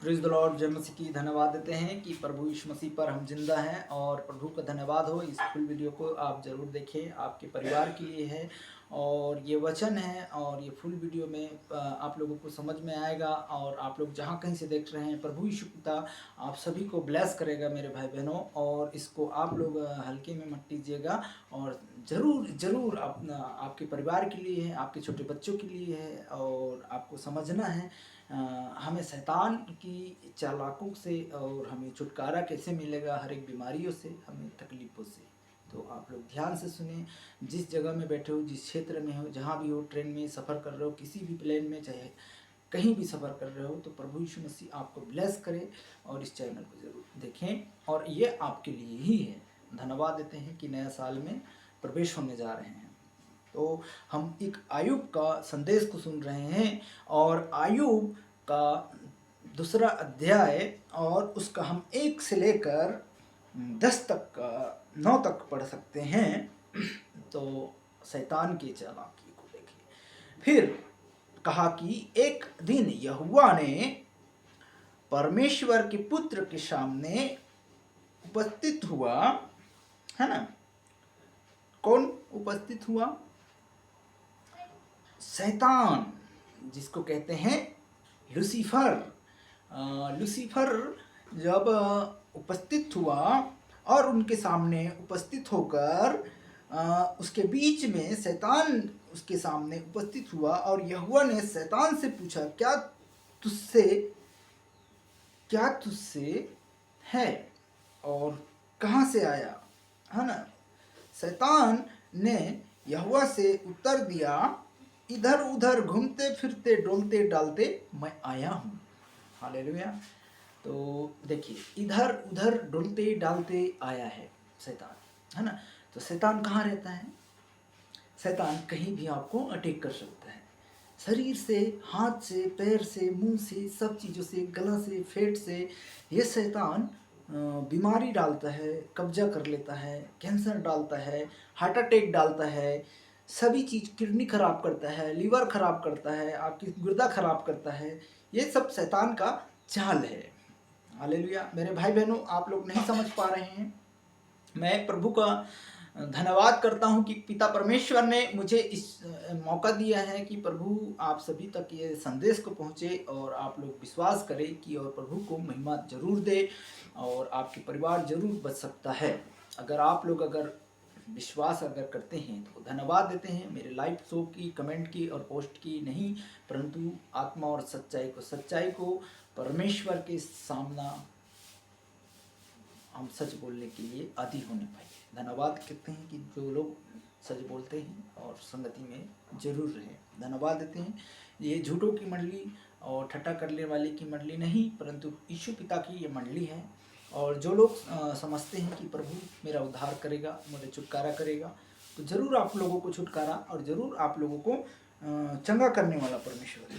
Praise the Lord, जय मसीह की। धन्यवाद देते हैं कि प्रभु यीशु मसीह पर हम जिंदा हैं और प्रभु का धन्यवाद हो। इस फुल वीडियो को आप ज़रूर देखें, आपके परिवार के लिए है और ये वचन है और ये फुल वीडियो में आप लोगों को समझ में आएगा और आप लोग जहाँ कहीं से देख रहे हैं, प्रभु यीशु पिता आप सभी को ब्लेस करेगा मेरे भाई बहनों। और इसको आप लोग हल्के में मत लीजिएगा और ज़रूर ज़रूर अपना आपके परिवार के लिए है, आपके छोटे बच्चों के लिए है और आपको समझना है हमें शैतान की चालाकों से और हमें छुटकारा कैसे मिलेगा हर एक बीमारियों से, हमें तकलीफ़ों से। तो आप लोग ध्यान से सुने। जिस जगह में बैठे हो, जिस क्षेत्र में हो, जहाँ भी हो, ट्रेन में सफ़र कर रहे हो, किसी भी प्लेन में, चाहे कहीं भी सफ़र कर रहे हो, तो प्रभु यीशु मसीह आपको ब्लेस करे और इस चैनल को ज़रूर देखें और ये आपके लिए ही है। धन्यवाद देते हैं कि नया साल में प्रवेश होने जा रहे हैं। तो हम एक आयुब का संदेश को सुन रहे हैं और आयुब का दूसरा अध्याय और उसका हम 1 से लेकर 10 तक का 9 तक पढ़ सकते हैं। तो शैतान की चालाकी को देखिए। फिर कहा कि एक दिन यहोवा ने परमेश्वर के पुत्र के सामने उपस्थित हुआ, है ना। कौन उपस्थित हुआ? शैतान, जिसको कहते हैं लूसीफर। लूसीफर जब उपस्थित हुआ और उनके सामने उपस्थित होकर उसके बीच में शैतान उसके सामने उपस्थित हुआ और यहोवा ने शैतान से पूछा, क्या तुझसे है और कहाँ से आया, है ना। शैतान ने यहोवा से उत्तर दिया, इधर उधर घूमते फिरते डोलते डालते मैं आया हूँ। हालेलुया। तो देखिए, इधर उधर डोलते डालते आया है शैतान, है ना। तो शैतान कहाँ रहता है? शैतान कहीं भी आपको अटैक कर सकता है, शरीर से, हाथ से, पैर से, मुंह से, सब चीज़ों से, गला से, पेट से। ये शैतान बीमारी डालता है, कब्जा कर लेता है, कैंसर डालता है, हार्ट अटैक डालता है, सभी चीज़, किडनी खराब करता है, लीवर खराब करता है, आपकी गुर्दा खराब करता है। ये सब शैतान का चाल है। हालेलुया। मेरे भाई बहनों, आप लोग नहीं समझ पा रहे हैं। मैं प्रभु का धन्यवाद करता हूं कि पिता परमेश्वर ने मुझे इस मौका दिया है कि प्रभु आप सभी तक ये संदेश को पहुंचे और आप लोग विश्वास करें कि और प्रभु को महिमा जरूर दे और आपके परिवार जरूर बच सकता है। अगर आप लोग विश्वास करते हैं तो धन्यवाद देते हैं। मेरे लाइव शो की, कमेंट की और पोस्ट की नहीं, परंतु आत्मा और सच्चाई को परमेश्वर के सामना हम सच बोलने के लिए आदि होने पाए। धन्यवाद कहते हैं कि जो लोग सच बोलते हैं और संगति में जरूर रहें। धन्यवाद देते हैं। ये झूठों की मंडली और ठट्टा करने वाले की मंडली नहीं, परंतु यीशु पिता की ये मंडली है। और जो लोग समझते हैं कि प्रभु मेरा उद्धार करेगा, मुझे छुटकारा करेगा, तो ज़रूर आप लोगों को छुटकारा और ज़रूर आप लोगों को चंगा करने वाला परमेश्वर है।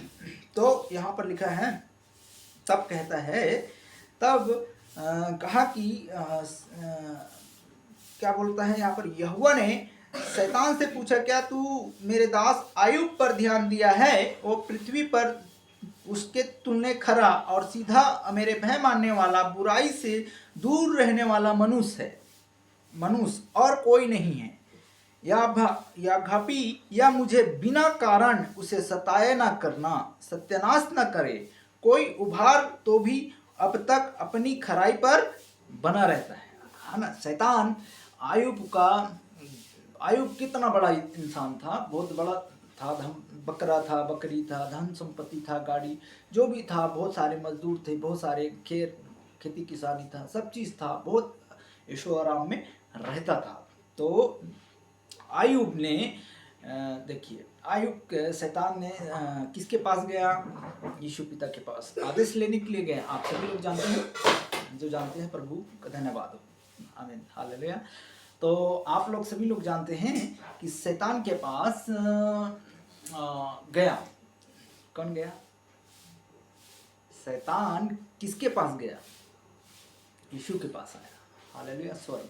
तो यहाँ पर लिखा है, तब कहता है, तब कहा कि क्या बोलता है यहाँ पर, यहोवा ने शैतान से पूछा, क्या तू मेरे दास आयुब पर ध्यान दिया है? वो पृथ्वी पर उसके तुलने खरा और सीधा, मेरे भय मानने वाला, बुराई से दूर रहने वाला मनुष्य और कोई नहीं है। या घापी या मुझे बिना कारण उसे सताए ना करना, सत्यानाश न करे। कोई उभार तो भी अब तक अपनी खराई पर बना रहता है ना। शैतान आयुब कितना बड़ा इंसान था, बहुत बड़ा था। बकरा था, बकरी था, धन संपत्ति था, गाड़ी जो भी था, बहुत सारे मजदूर थे, बहुत सारे खेती किसानी था, सब चीज़ था, बहुत ऐशो आराम में रहता था। तो आयुब ने देखिए, शैतान ने किसके पास गया? यीशु पिता के पास आदेश लेने के लिए गए। आप सभी लोग जानते हैं, जो जानते हैं प्रभु का धन्यवाद हो। आमीन, हालेलुया। तो आप लोग सभी लोग जानते हैं कि शैतान के पास गया। कौन गया? शैतान किसके पास गया? यीशु के पास आया। हालेलुया, स्वर्ग।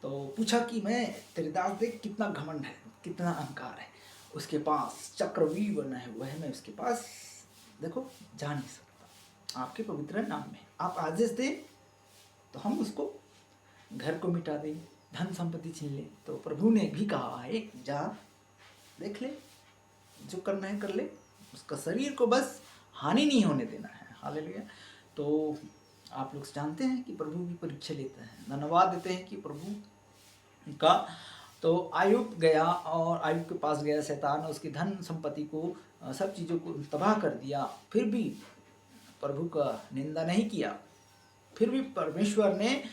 तो पूछा कि मैं तेरे दास देख कितना घमंड है, कितना अहंकार है, उसके पास चक्रव्यूह बना हुआ है, मैं उसके पास देखो जा नहीं सकता। आपके पवित्र नाम में आप आदेश दें तो हम उसको घर को मिटा दें, धन संपत्ति छीन ले। तो प्रभु ने भी कहा है जा देख ले, जो करना है कर ले, उसका शरीर को बस हानि नहीं होने देना है। हालेलुया। तो आप लोग जानते हैं कि प्रभु भी परीक्षा लेता है। धन्यवाद देते हैं कि प्रभु का। तो आयुब गया और आयुब के पास गया शैतान, उसकी धन संपत्ति को सब चीज़ों को तबाह कर दिया, फिर भी प्रभु का निंदा नहीं किया। फिर भी परमेश्वर ने,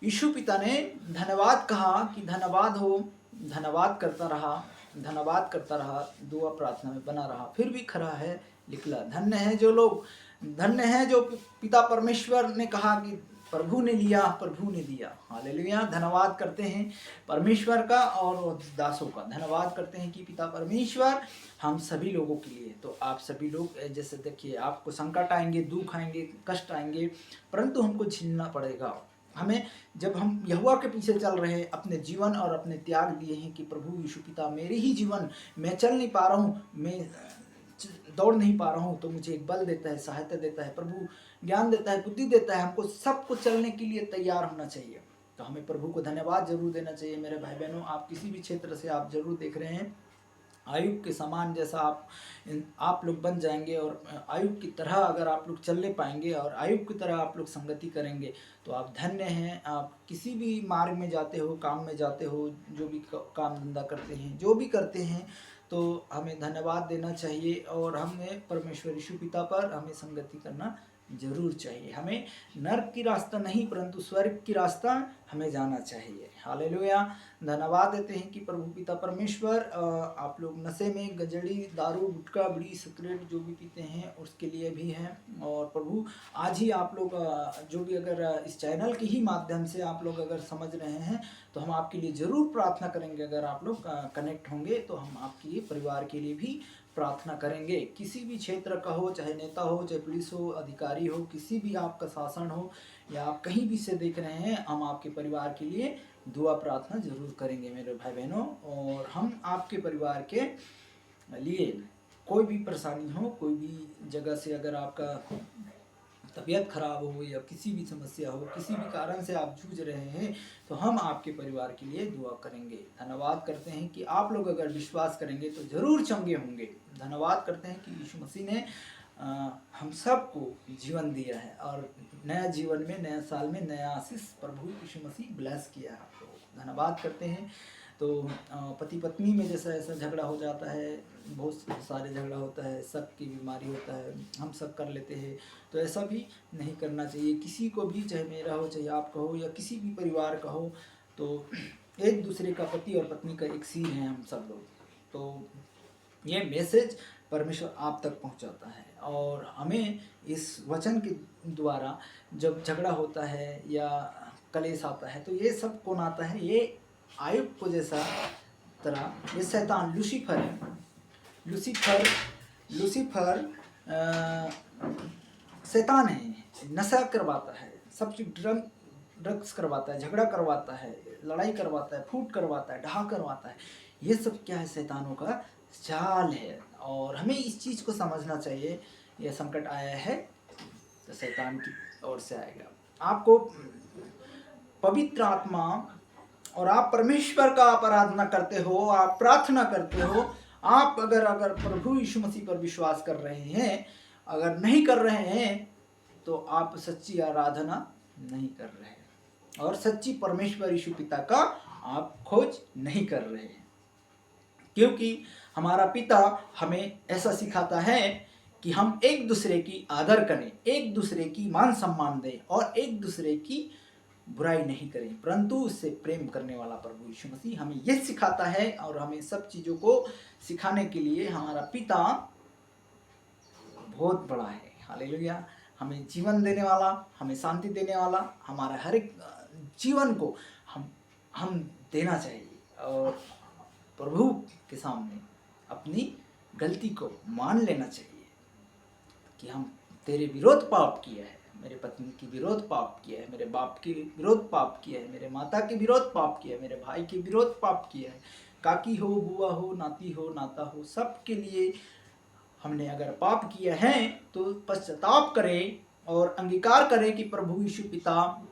यीशु पिता ने धन्यवाद कहा कि धन्यवाद हो, धन्यवाद करता रहा, धन्यवाद करता रहा, दुआ प्रार्थना में बना रहा, फिर भी खरा है निकला। धन्य है जो लोग, धन्य है जो पिता परमेश्वर ने कहा कि प्रभु ने लिया, प्रभु ने दिया। हालेलुया। धन्यवाद करते हैं परमेश्वर का और दासों का। धन्यवाद करते हैं कि पिता परमेश्वर हम सभी लोगों के लिए। तो आप सभी लोग जैसे देखिए, आपको संकट आएंगे, दुख आएंगे, कष्ट आएंगे, परंतु हमको झेलना पड़ेगा। हमें, जब हम यहोवा के पीछे चल रहे हैं, अपने जीवन और अपने त्याग दिए हैं कि प्रभु यीशु पिता मेरे ही जीवन, मैं चल नहीं पा रहा हूँ, मैं दौड़ नहीं पा रहा हूँ, तो मुझे एक बल देता है, सहायता देता है, प्रभु ज्ञान देता है, बुद्धि देता है। हमको सब कुछ चलने के लिए तैयार होना चाहिए। तो हमें प्रभु को धन्यवाद जरूर देना चाहिए। मेरे भाई बहनों, आप किसी भी क्षेत्र से आप जरूर देख रहे हैं, आयुब के समान जैसा आप लोग बन जाएंगे और आयुब की तरह अगर आप लोग चलने पाएंगे और आयुब की तरह आप लोग संगति करेंगे तो आप धन्य हैं। आप किसी भी मार्ग में जाते हो, काम में जाते हो, जो भी काम धंधा करते हैं, जो भी करते हैं, तो हमें धन्यवाद देना चाहिए और हमें परमेश्वर यीशु पिता पर हमें संगति करना जरूर चाहिए। हमें नर्क की रास्ता नहीं परंतु स्वर्ग की रास्ता हमें जाना चाहिए। हालेलुया। धन्यवाद देते हैं कि प्रभु पिता परमेश्वर, आप लोग नशे में, गजड़ी, दारू, गुटखा, बीड़ी, सिगरेट जो भी पीते हैं उसके लिए भी हैं। और प्रभु आज ही आप लोग जो भी अगर इस चैनल के ही माध्यम से आप लोग अगर समझ रहे हैं तो हम आपके लिए ज़रूर प्रार्थना करेंगे। अगर आप लोग कनेक्ट होंगे तो हम आपके परिवार के लिए भी प्रार्थना करेंगे। किसी भी क्षेत्र का हो, चाहे नेता हो, चाहे पुलिस हो, अधिकारी हो, किसी भी आपका शासन हो या आप कहीं भी से देख रहे हैं, हम आपके परिवार के लिए दुआ प्रार्थना जरूर करेंगे मेरे भाई बहनों। और हम आपके परिवार के लिए कोई भी परेशानी हो, कोई भी जगह से अगर आपका तबीयत खराब हो या किसी भी समस्या हो, किसी भी कारण से आप जूझ रहे हैं, तो हम आपके परिवार के लिए दुआ करेंगे। धन्यवाद करते हैं कि आप लोग अगर विश्वास करेंगे तो जरूर चंगे होंगे। धन्यवाद करते हैं कि यीशु मसीह ने हम सबको जीवन दिया है और नया जीवन में, नया साल में नया आशीष प्रभु यीशु मसीह ब्लेस किया है आपको। धन्यवाद करते हैं। तो पति पत्नी में जैसा ऐसा झगड़ा हो जाता है, बहुत सारे झगड़ा होता है, सबकी बीमारी होता है, हम सब कर लेते हैं, तो ऐसा भी नहीं करना चाहिए किसी को भी, चाहे मेरा हो, चाहे आपका हो, या किसी भी परिवार का हो। तो एक दूसरे का, पति और पत्नी का एक सिर है हम सब लोग। तो ये मैसेज परमेश्वर आप तक पहुंचाता है और हमें इस वचन के द्वारा जब झगड़ा होता है या कलेश आता है तो ये सब कौन आता है? ये आयुब को जैसा तरह ये शैतान लूसीफर है। लूसीफर शैतान है, नशा करवाता है, सब चीज ड्रग्स करवाता है, झगड़ा करवाता है, लड़ाई करवाता है, फूट करवाता है, ढहा करवाता है। ये सब क्या है? शैतानों का चाल है और हमें इस चीज़ को समझना चाहिए। यह संकट आया है तो शैतान की ओर से आएगा। आपको पवित्र आत्मा और आप परमेश्वर का आराधना करते हो, आप प्रार्थना करते हो, आप अगर प्रभु यीशु मसीह पर विश्वास कर रहे हैं, अगर नहीं कर रहे हैं तो आप सच्ची आराधना नहीं कर रहे हैं और सच्ची परमेश्वर यीशु पिता का आप खोज नहीं कर रहे हैं। क्योंकि हमारा पिता हमें ऐसा सिखाता है कि हम एक दूसरे की आदर करें, एक दूसरे की मान सम्मान दें और एक दूसरे की बुराई नहीं करें, परंतु उससे प्रेम करने वाला प्रभु यीशु मसीह हमें यह सिखाता है। और हमें सब चीज़ों को सिखाने के लिए हमारा पिता बहुत बड़ा है। हालेलुया। हमें जीवन देने वाला, हमें शांति देने वाला, हमारा हर एक जीवन को हम देना चाहिए और प्रभु के सामने अपनी गलती को मान लेना चाहिए कि हम तेरे विरोध पाप किया है, मेरे पत्नी की विरोध पाप किया है, मेरे बाप के विरोध पाप किया है, मेरे माता के विरोध पाप किया है, मेरे भाई के विरोध पाप किया है, काकी हो, बुआ हो, नाती हो, नाता हो, सब के लिए हमने अगर पाप किया है तो पश्चाताप करें और अंगीकार करें कि प्रभु यीशु पिता,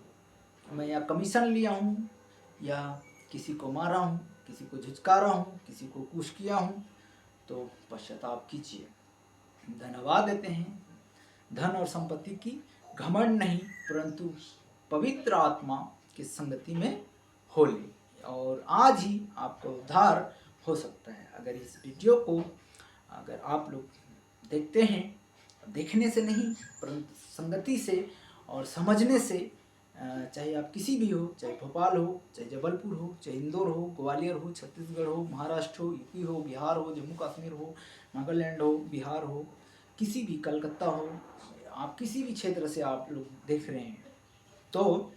मैं या कमीशन लिया हूँ या किसी को मारा हूँ, किसी को झिझकारा हूँ, किसी को कुछ किया हूँ, तो पश्चाताप कीजिए। धन्यवाद देते हैं। धन और संपत्ति की घमंड नहीं, परंतु पवित्र आत्मा की संगति में हो ले, और आज ही आपका उद्धार हो सकता है। अगर इस वीडियो को अगर आप लोग देखते हैं, देखने से नहीं परंतु संगति से और समझने से, चाहे आप किसी भी हो, चाहे भोपाल हो, चाहे जबलपुर हो, चाहे इंदौर हो, ग्वालियर हो, छत्तीसगढ़ हो, महाराष्ट्र हो, यूपी हो, बिहार हो, जम्मू कश्मीर हो, नागालैंड हो, बिहार हो, किसी भी, कलकत्ता हो, आप किसी भी क्षेत्र से आप लोग देख रहे हैं, तो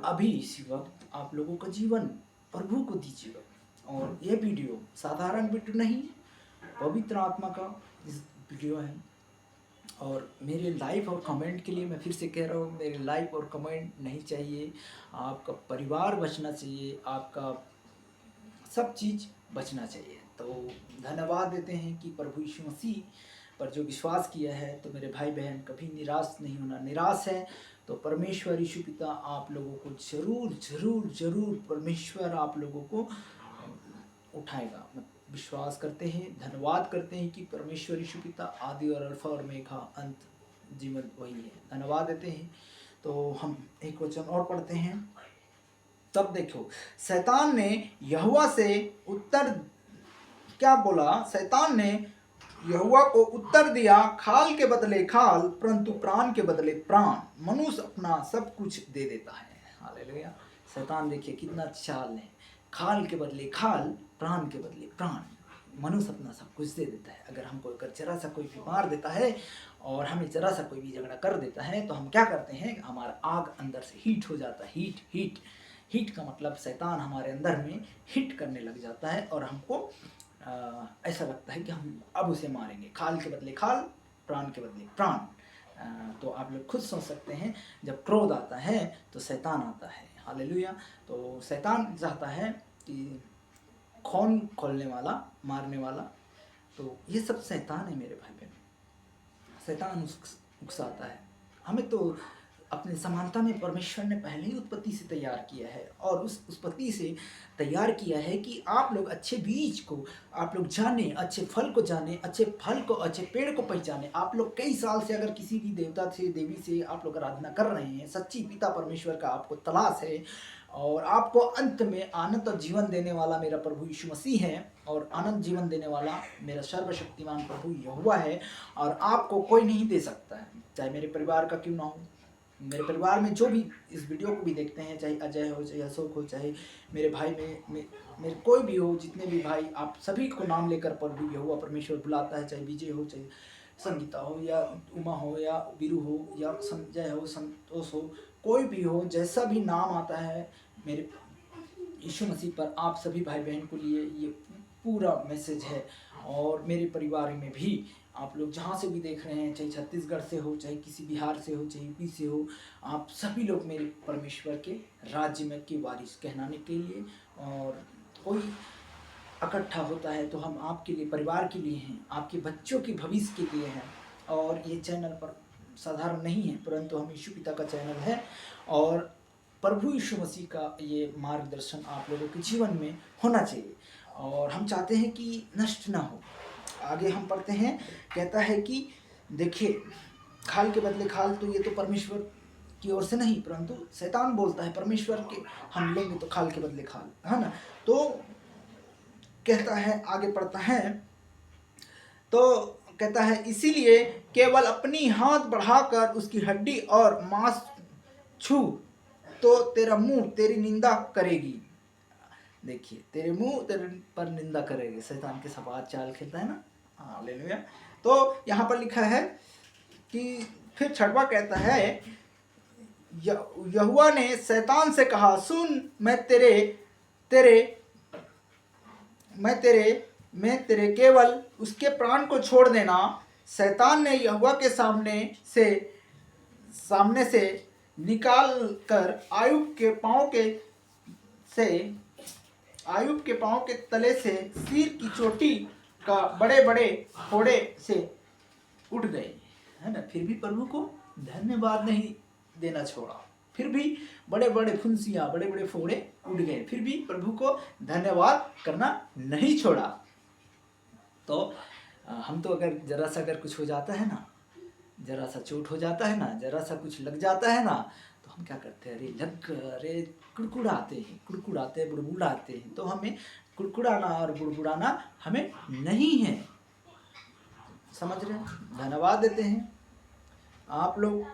अभी इसी वक्त आप लोगों का जीवन प्रभु को दीजिएगा। और ये वीडियो साधारण वीडियो नहीं, पवित्र आत्मा का इस वीडियो है। और मेरे लाइक और कमेंट के लिए मैं फिर से कह रहा हूँ, मेरे लाइक और कमेंट नहीं चाहिए, आपका परिवार बचना चाहिए, आपका सब चीज़ बचना चाहिए। तो धन्यवाद देते हैं कि प्रभु यीशु मसीह पर जो विश्वास किया है, तो मेरे भाई बहन कभी निराश नहीं होना। निराश है तो परमेश्वर यीशु पिता आप लोगों को जरूर जरूर जरूर परमेश्वर आप लोगों को उठाएगा। विश्वास करते हैं, धन्यवाद करते हैं कि परमेश्वर यीशु पिता आदि और अल्फा और मेघा अंत जीवन वही है। धन्यवाद देते हैं। तो हम एक वचन और पढ़ते हैं। तब देखो, शैतान ने यहोवा से उत्तर क्या बोला? शैतान ने यहोवा को उत्तर दिया, खाल के बदले खाल, परंतु प्राण के बदले प्राण। मनुष्य अपना सब कुछ दे देता है। हालेलुया। शैतान देखिए कितना चाल है, खाल के बदले खाल, प्राण के बदले प्राण। मनुष्य अपना सब कुछ दे देता है। अगर हमको अगर जरा सा कोई बीमार देता है और हमें जरा सा कोई भी झगड़ा कर देता है, तो हम क्या करते हैं? हमारा आग अंदर से हीट हो जाता है। हीट हीट हीट का मतलब शैतान हमारे अंदर में हिट करने लग जाता है और हमको ऐसा लगता है कि हम अब उसे मारेंगे। खाल के बदले खाल, प्राण के बदले प्राण। तो आप लोग खुद सोच सकते हैं, जब क्रोध आता है तो शैतान आता है। हालेलुया। तो शैतान चाहता है कि खून खोलने वाला, मारने वाला, तो ये सब शैतान है मेरे भाई बहन। शैतान उकसाता है हमें। तो अपने समानता में परमेश्वर ने पहले ही उत्पत्ति से तैयार किया है, और उस उत्पत्ति से तैयार किया है कि आप लोग अच्छे बीज को आप लोग जाने, अच्छे फल को जाने, अच्छे फल को, अच्छे पेड़ को पहचाने। आप लोग कई साल से अगर किसी भी देवता से, देवी से आप लोग आराधना कर रहे हैं, सच्ची पिता परमेश्वर का आपको तलाश है, और आपको अंत में आनंद और जीवन देने वाला मेरा प्रभु यीशु मसीह है, और आनंद जीवन देने वाला मेरा सर्वशक्तिमान प्रभु यहोवा है, और आपको कोई नहीं दे सकता है। चाहे मेरे परिवार का क्यों ना हो, मेरे परिवार में जो भी इस वीडियो को भी देखते हैं, चाहे अजय हो, चाहे अशोक हो, चाहे मेरे भाई में मेरे कोई भी हो, जितने भी भाई, आप सभी को नाम लेकर प्रभु यहोवा परमेश्वर बुलाता है। चाहे विजय हो, चाहे संगीता हो, या उमा हो, या वीरू हो, या संजय हो, संतोष हो, कोई भी हो, जैसा भी नाम आता है मेरे यीशु मसीह पर, आप सभी भाई बहन को लिए ये पूरा मैसेज है। और मेरे परिवार में भी आप लोग जहाँ से भी देख रहे हैं, चाहे छत्तीसगढ़ से हो, चाहे किसी बिहार से हो, चाहे यूपी से हो, आप सभी लोग मेरे परमेश्वर के राज्य में की वारिस कहलाने के लिए, और कोई इकट्ठा होता है तो हम आपके लिए, परिवार के लिए हैं, आपके बच्चों के भविष्य के लिए हैं। और ये चैनल पर साधारण नहीं है, परंतु हम यीशु पिता का चैनल है, और प्रभु यीशु मसीह का ये मार्गदर्शन आप लोगों के जीवन में होना चाहिए, और हम चाहते हैं कि नष्ट ना हो। आगे हम पढ़ते हैं, कहता है कि देखिए, खाल के बदले खाल, तो ये तो परमेश्वर की ओर से नहीं, परंतु शैतान बोलता है परमेश्वर के हम लेंगे तो खाल के बदले खाल, है ना। तो कहता है, आगे पढ़ता है, तो कहता है, इसीलिए केवल अपनी हाथ बढ़ाकर उसकी हड्डी और मांस छू तो तेरा मुंह तेरी निंदा करेगी। देखिए, तेरे मुंह तेरे पर निंदा करेगी। शैतान के सवार चाल खेलता है ना। हालेलुया। तो यहाँ पर लिखा है कि फिर छठवां कहता है, यहोवा ने शैतान से कहा, सुन, मैं तेरे केवल उसके प्राण को छोड़ देना। शैतान ने यहोवा के सामने से निकाल कर आयुब के पांव के तले से सिर की चोटी का बड़े बड़े फोड़े से उठ गए, है ना। फिर भी प्रभु को धन्यवाद नहीं देना छोड़ा, फिर भी बड़े बड़े फुंसियाँ, बड़े बड़े फोड़े उड़ गए, फिर भी प्रभु को धन्यवाद करना नहीं छोड़ा। तो हम तो अगर जरा सा अगर कुछ हो जाता है ना, जरा सा चोट हो जाता है ना, जरा सा कुछ लग जाता है ना, तो हम क्या करते हैं, अरे कुड़कुड़ाते बुड़बुड़ाते हैं। तो हमें कुड़कुड़ाना और बुड़बुड़ाना हमें नहीं है, समझ रहे हैं? धन्यवाद देते हैं। आप लोग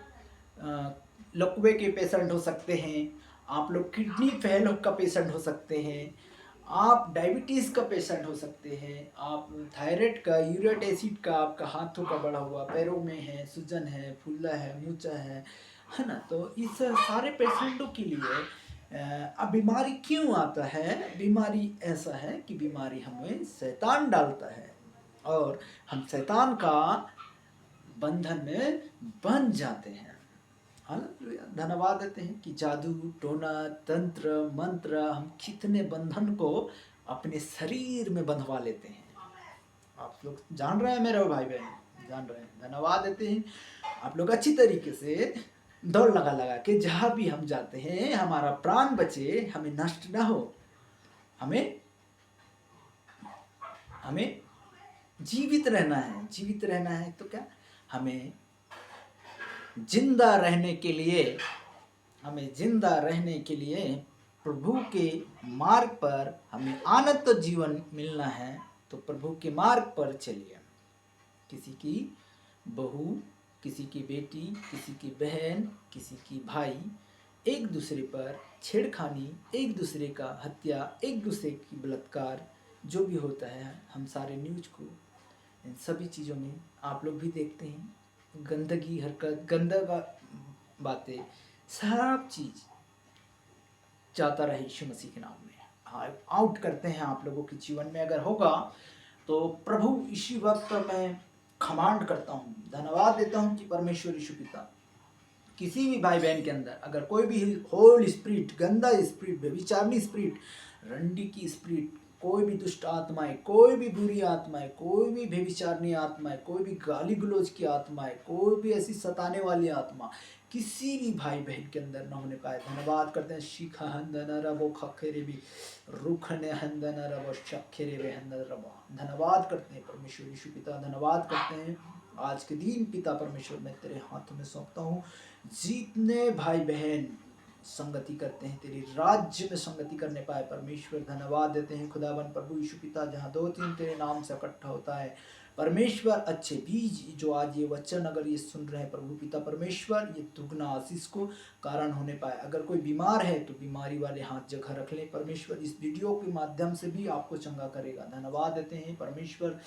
लकवे के पेशेंट हो सकते हैं, आप लोग किडनी फेल का पेशेंट हो सकते हैं, आप डायबिटीज़ का पेशेंट हो सकते हैं, आप थायराइड का, यूरिक एसिड का, आपका हाथों का बढ़ा हुआ, पैरों में है, सूजन है, फूला है, मूंचा है ना। तो इस सारे पेशेंटों के लिए अब बीमारी क्यों आता है? बीमारी ऐसा है कि बीमारी हमें शैतान डालता है और हम शैतान का बंधन में बंध जाते हैं। हालेलुया, धन्यवाद देते हैं कि जादू टोना तंत्र मंत्र हम कितने बंधन को अपने शरीर में बंधवा लेते हैं। आप लोग जान रहे हैं मेरे भाई बहन, जान रहे हैं। धन्यवाद देते हैं आप लोग अच्छी तरीके से दौड़ लगा लगा के जहाँ भी हम जाते हैं हमारा प्राण बचे, हमें नष्ट ना हो, हमें हमें जीवित रहना है। जीवित रहना है तो क्या, हमें जिंदा रहने के लिए, हमें जिंदा रहने के लिए प्रभु के मार्ग पर हमें अनंत जीवन मिलना है। तो प्रभु के मार्ग पर चलिए। किसी की बहू, किसी की बेटी, किसी की बहन, किसी की भाई, एक दूसरे पर छेड़खानी, एक दूसरे का हत्या, एक दूसरे की बलात्कार, जो भी होता है, हम सारे न्यूज को, इन सभी चीज़ों में आप लोग भी देखते हैं, गंदगी हरकत, गंदा बातें, सब चीज़ जाता रहे यीशु मसीह के नाम में आउट करते हैं आप लोगों के जीवन में अगर होगा। तो प्रभु इसी वक्त मैं खमांड करता हूँ, धन्यवाद देता हूँ कि परमेश्वर यीशु पिता किसी भी भाई बहन के अंदर अगर कोई भी होल स्पिरिट, गंदा स्पिरिट, व्यभिचारिणी स्पिरिट, रंडी की स्पिरिट, कोई भी दुष्ट आत्माएं, कोई भी बुरी आत्माएं, कोई भी व्यभिचारिणी आत्माएं, कोई भी गाली गलौज की आत्माएं, कोई भी ऐसी सताने वाली आत्मा किसी भी भाई बहन के अंदर न होने पाए, धन्यवाद करते हैं। शिखा हंदन रबो खखेरे भी रुखने हंदन रबो शखेरे वे हंदन रबो, धन्यवाद करते हैं परमेश्वर यीशु पिता, धन्यवाद करते हैं आज के दिन पिता परमेश्वर मैं तेरे हाथों में सौंपता हूँ। जितने भाई बहन संगति करते हैं तेरे राज्य में संगति करने पाए परमेश्वर, धन्यवाद देते हैं खुदावन प्रभु यीशु पिता, जहाँ 2-3 तेरे नाम से इकट्ठा होता है परमेश्वर, अच्छे बीज जो आज ये वचन अगर ये सुन रहे हैं प्रभु पिता परमेश्वर, ये दुगना आशीष को कारण होने पाए। अगर कोई बीमार है तो बीमारी वाले हाथ जगह रख ले परमेश्वर, इस वीडियो के माध्यम से भी आपको चंगा करेगा। धन्यवाद देते हैं परमेश्वर,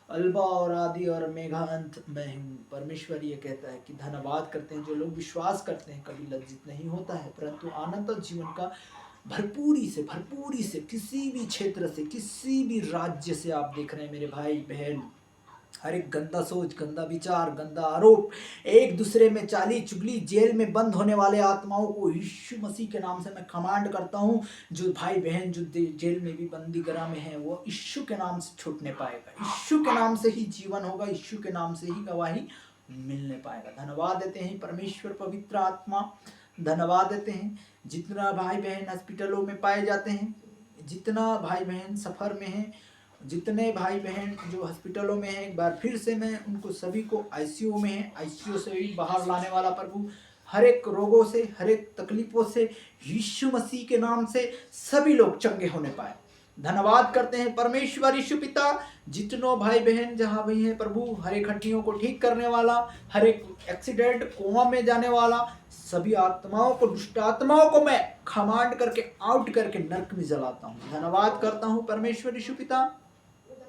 अल्बा और आदि और मेघा अंत मैं हूँ परमेश्वर। ये कहता है कि धन्यवाद करते हैं जो लोग विश्वास करते हैं, कभी लज्जित नहीं होता है परंतु आनंद जीवन का भरपूरी से किसी भी क्षेत्र से, किसी भी राज्य से आप देख रहे हैं मेरे भाई बहन, हर एक गंदा सोच, गंदा विचार, गंदा आरोप, एक दूसरे में चाली चुगली, जेल में बंद होने वाले आत्माओं को यीशु मसीह के नाम से मैं कमांड करता हूँ। जो भाई बहन जो जेल में भी बंदी गृह में है वो यीशु के नाम से छूटने पाएगा, यीशु के नाम से ही जीवन होगा, यीशु के नाम से ही गवाही मिलने पाएगा। धन्यवाद देते हैं परमेश्वर पवित्र आत्मा, धन्यवाद देते हैं जितना भाई बहन हॉस्पिटलों में पाए जाते हैं, जितना भाई बहन सफ़र में हैं, जितने भाई बहन जो हॉस्पिटलों में हैं, एक बार फिर से मैं उनको सभी को, आईसीयू में हैं, आईसीयू से भी बाहर लाने वाला प्रभु, हर एक रोगों से, हर एक तकलीफों से यीशु मसीह के नाम से सभी लोग चंगे होने पाए। धन्यवाद करते हैं परमेश्वर यीशु पिता, जितनों भाई बहन जहाँ भी हैं प्रभु, हर एक हड्डियों को ठीक करने वाला, हर एक एक्सीडेंट कोमा में जाने वाला, सभी आत्माओं को, दुष्ट आत्माओं को मैं खमांड करके आउट करके नरक में जलाता हूँ। धन्यवाद करता हूँ परमेश्वर यीशु पिता,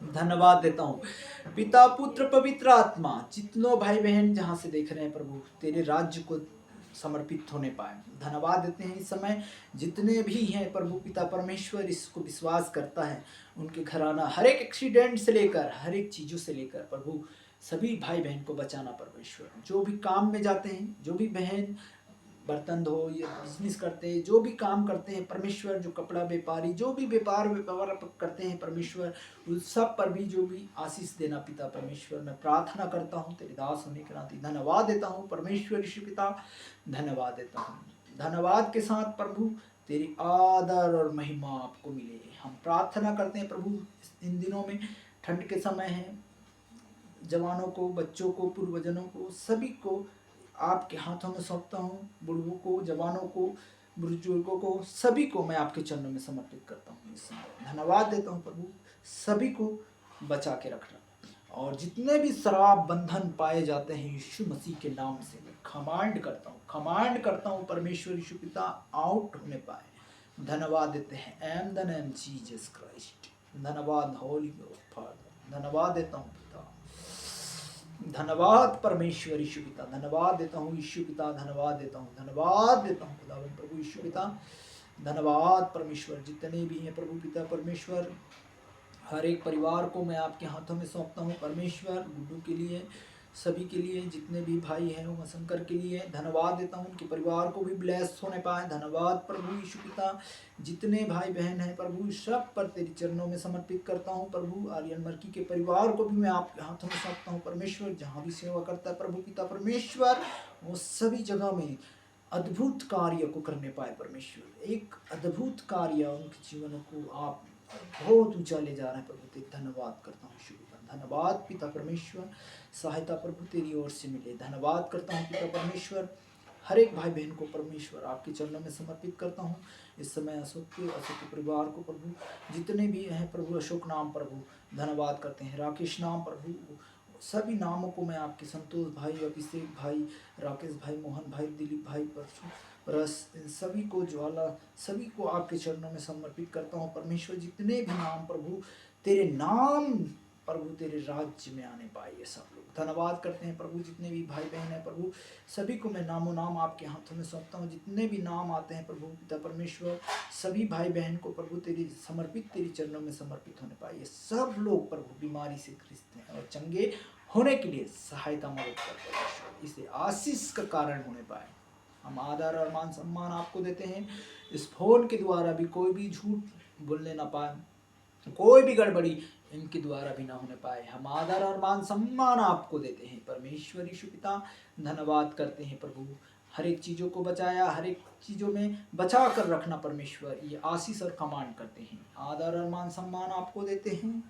धन्यवाद देता हूँ पिता पुत्र पवित्र आत्मा, जितनों भाई बहन जहाँ से देख रहे हैं प्रभु तेरे राज्य को समर्पित होने पाए। धन्यवाद देते हैं इस समय जितने भी हैं प्रभु पिता परमेश्वर इसको विश्वास करता है, उनके घराना हर एक एक्सीडेंट से लेकर हर एक चीज़ों से लेकर प्रभु सभी भाई बहन को बचाना परमेश्वर। जो भी काम में जाते हैं, जो भी बहन बर्तन धो या बिजनेस करते हैं, जो भी काम करते हैं परमेश्वर, जो कपड़ा व्यापारी, जो भी व्यापार करते हैं परमेश्वर, उस सब पर भी जो भी आशीष देना पिता परमेश्वर। मैं प्रार्थना करता हूँ तेरे दास होने के नाते धन्यवाद देता हूँ परमेश्वर यीशु पिता, धन्यवाद देता हूँ। धन्यवाद के साथ प्रभु तेरी आदर और महिमा आपको मिले। हम प्रार्थना करते हैं प्रभु, इन दिनों में ठंड के समय है, जवानों को, बच्चों को, पूर्वजनों को, सभी को आपके हाथों में सौंपता हूँ। बुढ़ों को, जवानों को, बुजुर्गों को, सभी को मैं आपके चरणों में समर्पित करता हूँ। इस समय धन्यवाद देता हूँ प्रभु, सभी को बचा के रखना। और जितने भी शराब बंधन पाए जाते हैं यीशु मसीह के नाम से मैं कमांड करता हूँ परमेश्वर यीशु पिता, आउट होने पाए। धन्यवाद देते हैं am the name Jesus Christ. धन्यवाद होली फादर, धन्यवाद देता हूँ पिता, धन्यवाद परमेश्वर यीशु पिता, धन्यवाद देता हूँ यीशु पिता, धन्यवाद देता हूँ, धन्यवाद देता हूँ खुदावंद प्रभु यीशु पिता, धन्यवाद परमेश्वर। जितने भी हैं प्रभु पिता परमेश्वर, हर एक परिवार को मैं आपके हाथों में सौंपता हूँ परमेश्वर। गुड्डू के लिए, सभी के लिए, जितने भी भाई हैं उमा शंकर के लिए धन्यवाद देता हूँ, उनके परिवार को भी ब्लेस होने पाए। धन्यवाद प्रभु यीशु पिता। जितने भाई बहन हैं प्रभु, सब पर तेरी चरणों में समर्पित करता हूँ प्रभु। आर्यन मर्की के परिवार को भी मैं आपके हाथों में सौंपता हूँ परमेश्वर, जहाँ भी सेवा करता है प्रभु पिता परमेश्वर, वो सभी जगह में अद्भुत कार्य को करने पाए परमेश्वर। एक अद्भुत कार्य उनके जीवन को आप बहुत ऊंचा ले जा रहे हैं प्रभु, तेरी धन्यवाद करता हूँ शुभ। धन्यवाद पिता परमेश्वर, सहायता प्रभु तेरी ओर से मिले। धन्यवाद करता हूँ पिता परमेश्वर, हर एक भाई बहन को परमेश्वर आपके चरणों में समर्पित करता हूँ। इस समय अशोक के परिवार को प्रभु, जितने भी हैं प्रभु, अशोक नाम प्रभु धन्यवाद करते हैं, राकेश नाम प्रभु, सभी नामों को मैं आपके, संतोष भाई, अभिषेक भाई, राकेश भाई, मोहन भाई, दिलीप भाई, परसों रस, सभी को, ज्वाला, सभी को आपके चरणों में समर्पित करता हूँ परमेश्वर। जितने भी नाम प्रभु, तेरे नाम प्रभु तेरे राज्य में आने पाए ये सब लोग, धन्यवाद करते हैं प्रभु। जितने भी भाई बहन हैं प्रभु, सभी को मैं नामों नाम आपके हाथों में सौंपता हूँ। जितने भी नाम आते हैं प्रभु पिता परमेश्वर, सभी भाई बहन को प्रभु तेरी समर्पित, तेरी चरणों में समर्पित होने पाए। ये सब लोग प्रभु बीमारी से ग्रस्त हैं और चंगे होने के लिए सहायता मदद कर परमेश्वर, इसे आशीष का कारण होने पाए। हम आदर और मान सम्मान आपको देते हैं। इस फोन के द्वारा भी कोई भी झूठ बोलने ना पाए, कोई भी गड़बड़ी इनके द्वारा भी ना होने पाए। हम आदर और मान सम्मान आपको देते हैं परमेश्वर यीशु पिता, धन्यवाद करते हैं प्रभु। हर एक चीज़ों को बचाया, हर एक चीज़ों में बचा कर रखना परमेश्वर, ये आशीष और कमांड करते हैं। आदर और मान सम्मान आपको देते हैं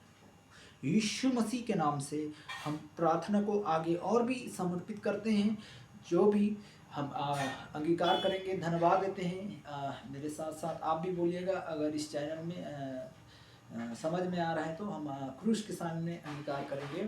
यीशु मसीह के नाम से। हम प्रार्थना को आगे और भी समर्पित करते हैं, जो भी हम अंगीकार करेंगे। धन्यवाद देते हैं। मेरे साथ साथ आप भी बोलिएगा, अगर इस चैनल में समझ में आ रहा है तो हम क्रूस के सामने अंगीकार करेंगे।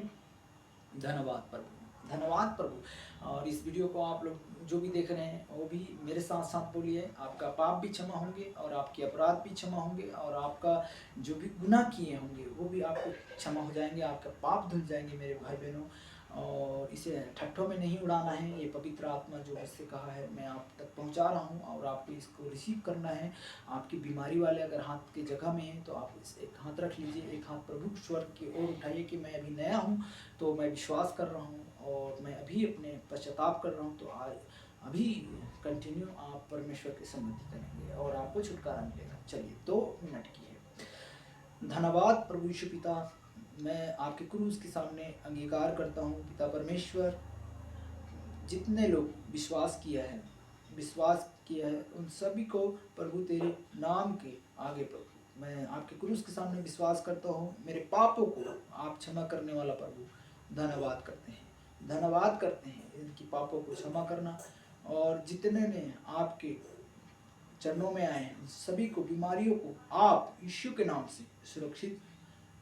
धन्यवाद प्रभु, धन्यवाद प्रभु। और इस वीडियो को आप लोग जो भी देख रहे हैं वो भी मेरे साथ साथ बोलिए, आपका पाप भी क्षमा होंगे और आपके अपराध भी क्षमा होंगे और आपका जो भी गुनाह किए होंगे वो भी आपको क्षमा हो जाएंगे, आपका पाप धुल जाएंगे मेरे भाई बहनों। और इसे ठट्ठों में नहीं उड़ाना है, ये पवित्र आत्मा जो इससे कहा है मैं आप तक पहुंचा रहा हूं और आपको इसको रिसीव करना है। आपकी बीमारी वाले अगर हाथ की जगह में है तो आप इस एक हाथ रख लीजिए, एक हाथ प्रभु स्वर्ग की ओर उठाइए कि मैं अभी नया हूं तो मैं विश्वास कर रहा हूं और मैं अभी अपने पश्चाताप कर रहा हूं। तो आज अभी कंटिन्यू आप परमेश्वर की सम्मति करेंगे और आपको छुटकारा मिलेगा। चलिए 2 मिनट की है। धन्यवाद प्रभु यीशु पिता, मैं आपके क्रूस के सामने अंगीकार करता हूँ पिता परमेश्वर। जितने लोग विश्वास किया है उन सभी को प्रभु तेरे नाम के आगे प्रभु मैं आपके क्रूस के सामने विश्वास करता हूँ। मेरे पापों को आप क्षमा करने वाला प्रभु, धन्यवाद करते हैं इनकी पापों को क्षमा करना। और जितने ने आपके चरणों में आए हैं सभी को, बीमारियों को आप यीशु के नाम से सुरक्षित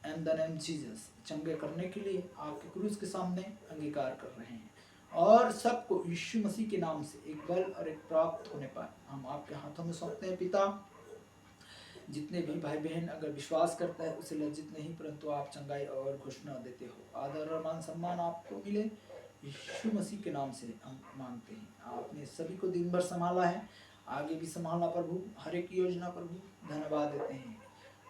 एंड द नेम जीसस चंगे करने के लिए आपके क्रूस के सामने अंगीकार कर रहे हैं और सबको यीशु मसीह के नाम से एक बल और एक प्राप्त होने पाए हम आपके हाथों में सौंपते हैं पिता। जितने भी भाई बहन अगर विश्वास करता है उसे लज्जित नहीं, परंतु आप चंगाई और घोषणा देते हो। आदर और मान सम्मान आपको मिले यीशु मसीह के नाम से हम मांगते हैं। आपने सभी को दिन भर संभाला है, आगे भी संभालना प्रभु, हर एक योजना प्रभु, धन्यवाद देते हैं।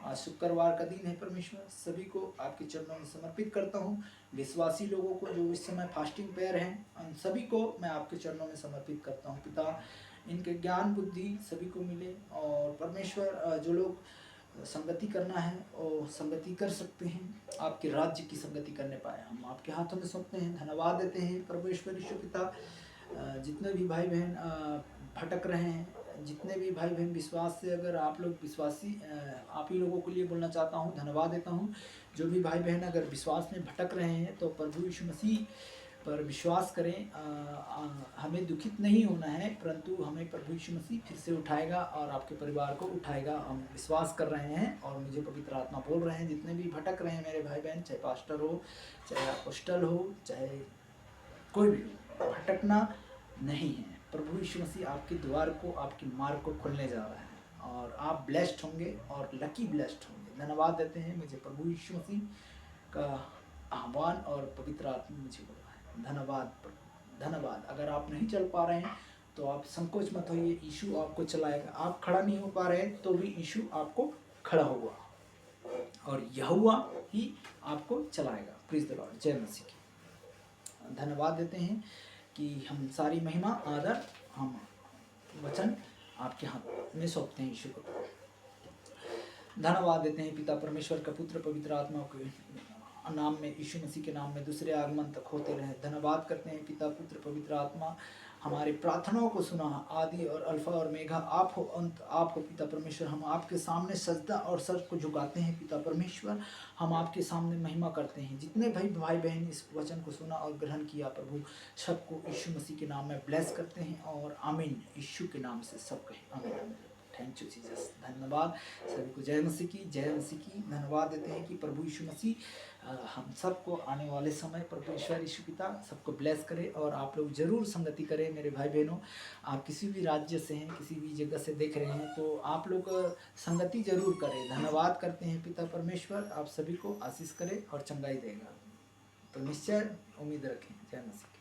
आज शुक्रवार का दिन है परमेश्वर, सभी को आपके चरणों में समर्पित करता हूँ। विश्वासी लोगों को जो इस समय फास्टिंग प्रेयर हैं, उन सभी को मैं आपके चरणों में समर्पित करता हूँ। पिता, इनके ज्ञान बुद्धि सभी को मिले, और परमेश्वर जो लोग संगति करना है और संगति कर सकते हैं, आपके राज्य की संगति करने पाए, हम आपके हाथों में सौंपते हैं। धन्यवाद देते हैं परमेश्वर ईश्वर पिता, जितने भी भाई बहन भटक रहे हैं, जितने भी भाई बहन विश्वास से, अगर आप लोग विश्वासी, आप ही लोगों के लिए बोलना चाहता हूँ, धन्यवाद देता हूँ। जो भी भाई बहन अगर विश्वास में भटक रहे हैं तो प्रभु यीशु मसीह पर विश्वास करें। हमें दुखित नहीं होना है, परंतु हमें प्रभु यीशु मसीह फिर से उठाएगा और आपके परिवार को उठाएगा। हम विश्वास कर रहे हैं और मुझे पवित्र आत्मा बोल रहे हैं, जितने भी भटक रहे हैं मेरे भाई बहन, चाहे पास्टर हो, चाहे अपोस्टल हो, चाहे कोई भी हो, भटकना नहीं है। प्रभु यीशु मसीह आपके द्वार को, आपके मार्ग को खोलने जा रहा है और आप ब्लेस्ड होंगे और लकी ब्लेस्ड होंगे। धन्यवाद देते हैं, मुझे प्रभु यीशु मसीह का आह्वान और पवित्र आत्मा मुझे बोल रहा है। धन्यवाद प्रभु, धन्यवाद। अगर आप नहीं चल पा रहे हैं तो आप संकोच मत होइए, यीशु आपको चलाएगा। आप खड़ा नहीं हो पा रहे हैं तो भी यीशु आपको खड़ा होगा और यहोवा ही आपको चलाएगा। प्रीज द लॉर्ड, जय मसीह की। धन्यवाद देते हैं कि हम सारी महिमा आदर, हम वचन आपके हाथ में सौंपते हैं यीशु को। धन्यवाद देते हैं पिता परमेश्वर का पुत्र पवित्र आत्मा के नाम में, यीशु मसीह के नाम में दूसरे आगमन तक होते रहे। धन्यवाद करते हैं पिता पुत्र पवित्र आत्मा, हमारे प्रार्थनाओं को सुना। आदि और अल्फा और मेघा आप हो, अंत आप हो पिता परमेश्वर। हम आपके सामने सजदा और सर को झुकाते हैं पिता परमेश्वर, हम आपके सामने महिमा करते हैं। जितने भाई बहन इस वचन को सुना और ग्रहण किया प्रभु, सबको यीशु मसीह के नाम में ब्लेस करते हैं और आमीन। यीशु के नाम से सब कहें आमीन आमीन। थैंक यू जीसस, धन्यवाद सभी को। जय मसीह की, जय मसीह की। धन्यवाद देते हैं कि प्रभु यीशु मसीह हम सबको आने वाले समय प्रभु ईश्वर यीशु पिता सबको ब्लेस करे। और आप लोग जरूर संगति करें मेरे भाई बहनों। आप किसी भी राज्य से हैं, किसी भी जगह से देख रहे हैं, तो आप लोग संगति जरूर करें। धन्यवाद करते हैं पिता परमेश्वर, आप सभी को आशीष करे और चंगाई देगा। तो निश्चय उम्मीद रखें। जय मसीह।